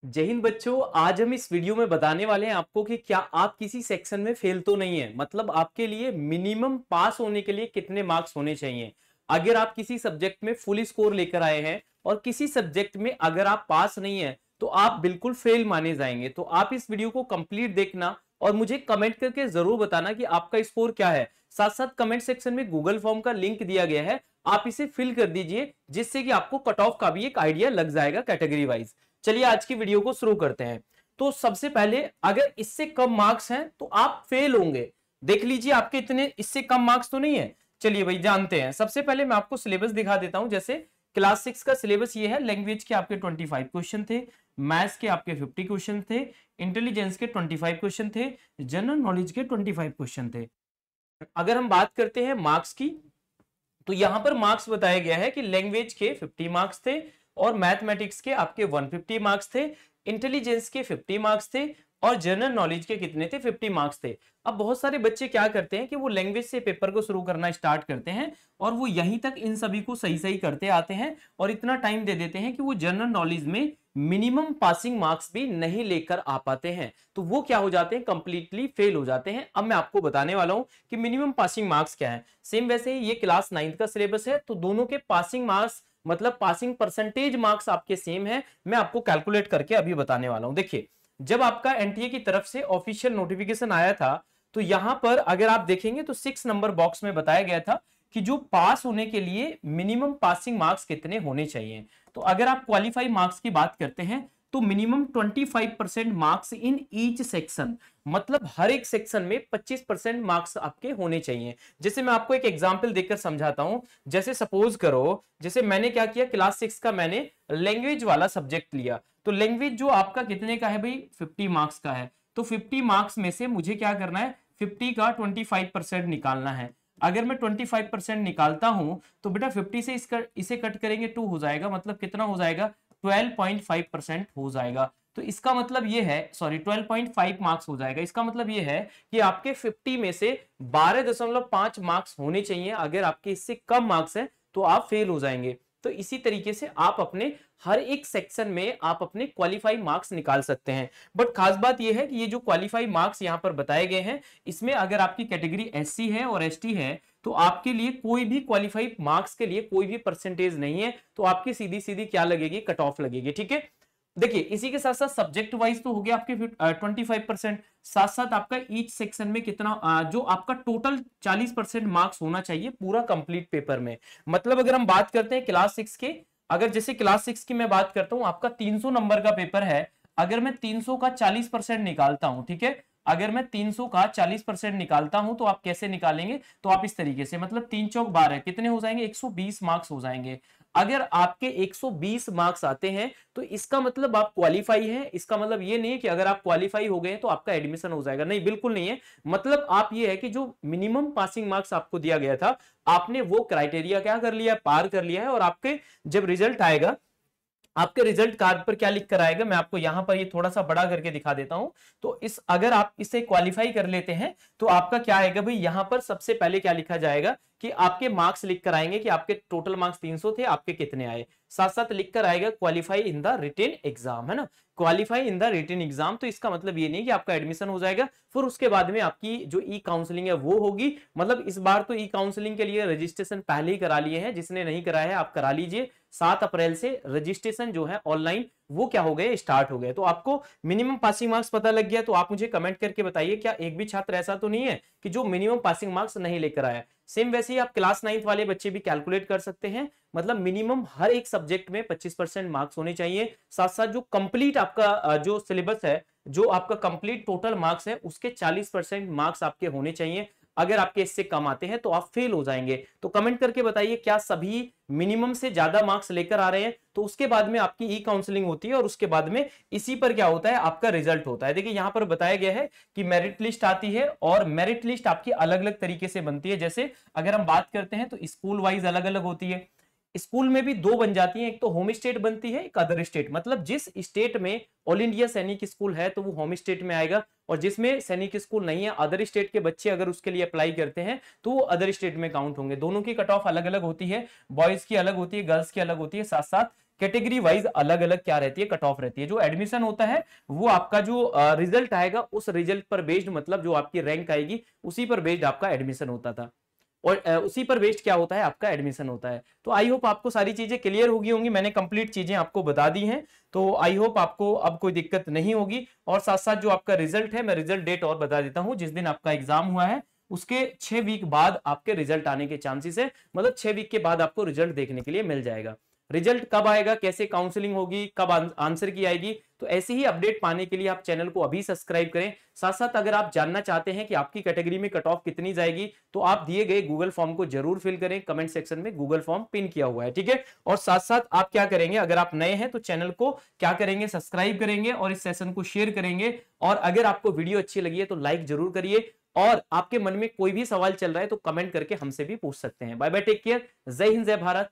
जय हिंद बच्चों। आज हम इस वीडियो में बताने वाले हैं आपको कि क्या आप किसी सेक्शन में फेल तो नहीं है। मतलब आपके लिए मिनिमम पास होने के लिए कितने मार्क्स होने चाहिए। अगर आप किसी सब्जेक्ट में फुल स्कोर लेकर आए हैं और किसी सब्जेक्ट में अगर आप पास नहीं है तो आप बिल्कुल फेल माने जाएंगे। तो आप इस वीडियो को कंप्लीट देखना और मुझे कमेंट करके जरूर बताना कि आपका स्कोर क्या है। साथ साथ कमेंट सेक्शन में गूगल फॉर्म का लिंक दिया गया है, आप इसे फिल कर दीजिए जिससे कि आपको कट ऑफ का भी एक आइडिया लग जाएगा कैटेगरी वाइज। चलिए आज की वीडियो को शुरू करते हैं। तो सबसे पहले अगर इससे कम मार्क्स हैं तो आप फेल होंगे। देख लीजिए आपके इतने इससे कम मार्क्स तो नहीं है। चलिए भाई जानते हैं। सबसे पहले मैं आपको सिलेबस दिखा देता हूं। जैसे क्लास 6 का सिलेबस ये है। लैंग्वेज के आपके 25 क्वेश्चन थे, मैथ्स के आपके 50 क्वेश्चन थे, इंटेलिजेंस के 25 क्वेश्चन थे, जनरल नॉलेज के 25 क्वेश्चन थे। अगर हम बात करते हैं मार्क्स की तो यहां पर मार्क्स बताया गया है कि लैंग्वेज के 50 मार्क्स थे और मैथमेटिक्स के आपके 150 मार्क्स थे, इंटेलिजेंस के 50 मार्क्स थे और जनरल नॉलेज के कितने थे, 50 मार्क्स थे। अब बहुत सारे बच्चे क्या करते हैं कि वो लैंग्वेज से पेपर को शुरू करना स्टार्ट करते हैं और वो यहीं तक इन सभी को सही सही करते आते हैं और इतना टाइम दे देते हैं कि वो जनरल नॉलेज में मिनिमम पासिंग मार्क्स भी नहीं लेकर आ पाते हैं। तो वो क्या हो जाते हैं, कंप्लीटली फेल हो जाते हैं। अब मैं आपको बताने वाला हूं कि मिनिमम पासिंग मार्क्स क्या है। सेम वैसे ही ये क्लास 9 का सिलेबस है तो दोनों के पासिंग मार्क्स मतलब पासिंग परसेंटेज मार्क्स आपके सेम है। मैं आपको कैलकुलेट करके अभी बताने वाला हूं। देखिए जब आपका एनटीए की तरफ से ऑफिशियल नोटिफिकेशन आया था तो यहां पर अगर आप देखेंगे तो 6 नंबर बॉक्स में बताया गया था कि जो पास होने के लिए मिनिमम पासिंग मार्क्स कितने होने चाहिए। तो अगर आप क्वालिफाई मार्क्स की बात करते हैं तो minimum 25% marks in each section, मतलब हर एक सेक्शन में 25% मार्क्स आपके होने चाहिए। जैसे मैं आपको एक एग्जांपल देकर समझाता हूं। जैसे सपोज करो, जैसे मैंने क्या किया, क्लास 6 का मैंने लैंग्वेज वाला सब्जेक्ट लिया। तो लैंग्वेज जो आपका कितने का है भाई, 50 मार्क्स का है। तो 50 मार्क्स में से मुझे क्या करना है, 50 का 25% निकालना है। अगर मैं 25% निकालता हूं तो बेटा 50 से इसे कट करेंगे 2 हो जाएगा, मतलब कितना हो जाएगा, 12.5% हो जाएगा। तो इसका मतलब ये है, सॉरी 12.5 मार्क्स हो जाएगा। इसका मतलब ये है कि आपके 50 में से 12.5 मार्क्स होने चाहिए। अगर आपके इससे कम मार्क्स है तो आप फेल हो जाएंगे। तो इसी तरीके से आप अपने हर एक सेक्शन में आप अपने क्वालिफाई मार्क्स निकाल सकते हैं। बट खास बात यह है कि ये जो क्वालिफाई मार्क्स यहां पर बताए गए हैं, इसमें अगर आपकी कैटेगरी एससी है और एसटी है तो आपके लिए कोई भी क्वालिफाई मार्क्स के लिए कोई भी परसेंटेज नहीं है। तो आपकी सीधी सीधी क्या लगेगी, कट ऑफ लगेगी। ठीक है, देखिए इसी के साथ साथ सब्जेक्ट वाइज तो हो गया आपके 25%, साथ साथ आपका ईच सेक्शन में कितना जो आपका टोटल 40% मार्क्स होना चाहिए पूरा कंप्लीट पेपर में। मतलब अगर हम बात करते हैं क्लास 6 के, अगर जैसे क्लास 6 की मैं बात करता हूं, आपका 300 नंबर का पेपर है। अगर मैं 300 का 40% निकालता हूं, ठीक है, अगर मैं 300 का 40% निकालता हूं तो आप कैसे निकालेंगे, तो आप इस तरीके से, मतलब 3 चौक 12 कितने हो जाएंगे, 120 मार्क्स हो जाएंगे। अगर आपके 120 मार्क्स आते हैं तो इसका मतलब आप क्वालिफाई हैं। इसका मतलब ये नहीं है कि अगर आप क्वालिफाई हो गए तो आपका एडमिशन हो जाएगा, नहीं बिल्कुल नहीं है। मतलब आप ये है कि जो मिनिमम पासिंग मार्क्स आपको दिया गया था आपने वो क्राइटेरिया क्या कर लिया, पार कर लिया है। और आपके जब रिजल्ट आएगा, आपके रिजल्ट कार्ड पर क्या लिख कर आएगा, मैं आपको यहां पर ये थोड़ा सा बड़ा करके दिखा देता हूं। तो इस अगर आप इसे क्वालिफाई कर लेते हैं तो आपका क्या आएगा भाई, यहां पर सबसे पहले क्या लिखा जाएगा कि आपके मार्क्स लिख कर आएंगे कि आपके टोटल मार्क्स 300 थे, आपके कितने आए। साथ साथ लिख कर आएगा qualify in the written exam, है ना, qualify in the written exam. तो इसका मतलब ये नहीं कि आपका एडमिशन हो जाएगा, फिर उसके बाद में आपकी जो ई काउंसलिंग है वो होगी। मतलब इस बार तो ई काउंसलिंग के लिए रजिस्ट्रेशन पहले ही करा लिए हैं, जिसने नहीं कराया है आप करा लीजिए। 7 अप्रैल से रजिस्ट्रेशन जो है ऑनलाइन वो क्या हो गए, स्टार्ट हो गए। तो आपको मिनिमम पासिंग मार्क्स पता लग गया। तो आप मुझे कमेंट करके बताइए क्या एक भी छात्र ऐसा तो नहीं है कि जो मिनिमम पासिंग मार्क्स नहीं लेकर आया। सेम वैसे ही आप क्लास 9 वाले बच्चे भी कैलकुलेट कर सकते हैं। मतलब मिनिमम हर एक सब्जेक्ट में 25% मार्क्स होने चाहिए। साथ साथ जो कंप्लीट आपका जो सिलेबस है, जो आपका कंप्लीट टोटल मार्क्स है उसके 40% मार्क्स आपके होने चाहिए। अगर आपके इससे कम आते हैं तो आप फेल हो जाएंगे। तो कमेंट करके बताइए क्या सभी मिनिमम से ज्यादा मार्क्स लेकर आ रहे हैं। तो उसके बाद में आपकी ई काउंसलिंग होती है और उसके बाद में इसी पर क्या होता है, आपका रिजल्ट होता है। देखिए यहां पर बताया गया है कि मेरिट लिस्ट आती है और मेरिट लिस्ट आपकी अलग अलग तरीके से बनती है। जैसे अगर हम बात करते हैं तो स्कूल वाइज अलग अलग होती है। स्कूल में भी दो बन जाती हैं, एक तो होम स्टेट बनती है, एक अदर स्टेट। मतलब जिस स्टेट में ऑल इंडिया सैनिक स्कूल है तो वो होम स्टेट में आएगा, और जिसमें सैनिक स्कूल नहीं है, अदर स्टेट के बच्चे अगर उसके लिए अप्लाई करते हैं तो वो अदर स्टेट में काउंट होंगे। दोनों की कट ऑफ अलग अलग होती है, बॉयज की अलग होती है, गर्ल्स की अलग होती है, साथ साथ कैटेगरी वाइज अलग अलग क्या रहती है, कट ऑफ रहती है। जो एडमिशन होता है वो आपका जो रिजल्ट आएगा उस रिजल्ट पर बेस्ड, मतलब जो आपकी रैंक आएगी उसी पर बेस्ड आपका एडमिशन होता था, और उसी पर बेस्ड क्या होता है, आपका एडमिशन होता है। तो आई होप आपको सारी चीजें क्लियर होगी होंगी, मैंने कंप्लीट चीजें आपको बता दी हैं, तो आई होप आपको अब कोई दिक्कत नहीं होगी। और साथ साथ जो आपका रिजल्ट है, मैं रिजल्ट डेट और बता देता हूं, जिस दिन आपका एग्जाम हुआ है उसके 6 वीक बाद आपके रिजल्ट आने के चांसेस है, मतलब 6 वीक के बाद आपको रिजल्ट देखने के लिए मिल जाएगा। रिजल्ट कब आएगा, कैसे काउंसलिंग होगी, कब आंसर की आएगी, तो ऐसी ही अपडेट पाने के लिए आप चैनल को अभी सब्सक्राइब करें। साथ साथ अगर आप जानना चाहते हैं कि आपकी कैटेगरी में कट ऑफ कितनी जाएगी, तो आप दिए गए गूगल फॉर्म को जरूर फिल करें, कमेंट सेक्शन में गूगल फॉर्म पिन किया हुआ है, ठीक है। और साथ साथ आप क्या करेंगे, अगर आप नए हैं तो चैनल को क्या करेंगे, सब्सक्राइब करेंगे और इस सेशन को शेयर करेंगे। और अगर आपको वीडियो अच्छी लगी है तो लाइक जरूर करिए, और आपके मन में कोई भी सवाल चल रहा है तो कमेंट करके हमसे भी पूछ सकते हैं। बाय बाय, टेक केयर, जय हिंद, जय भारत।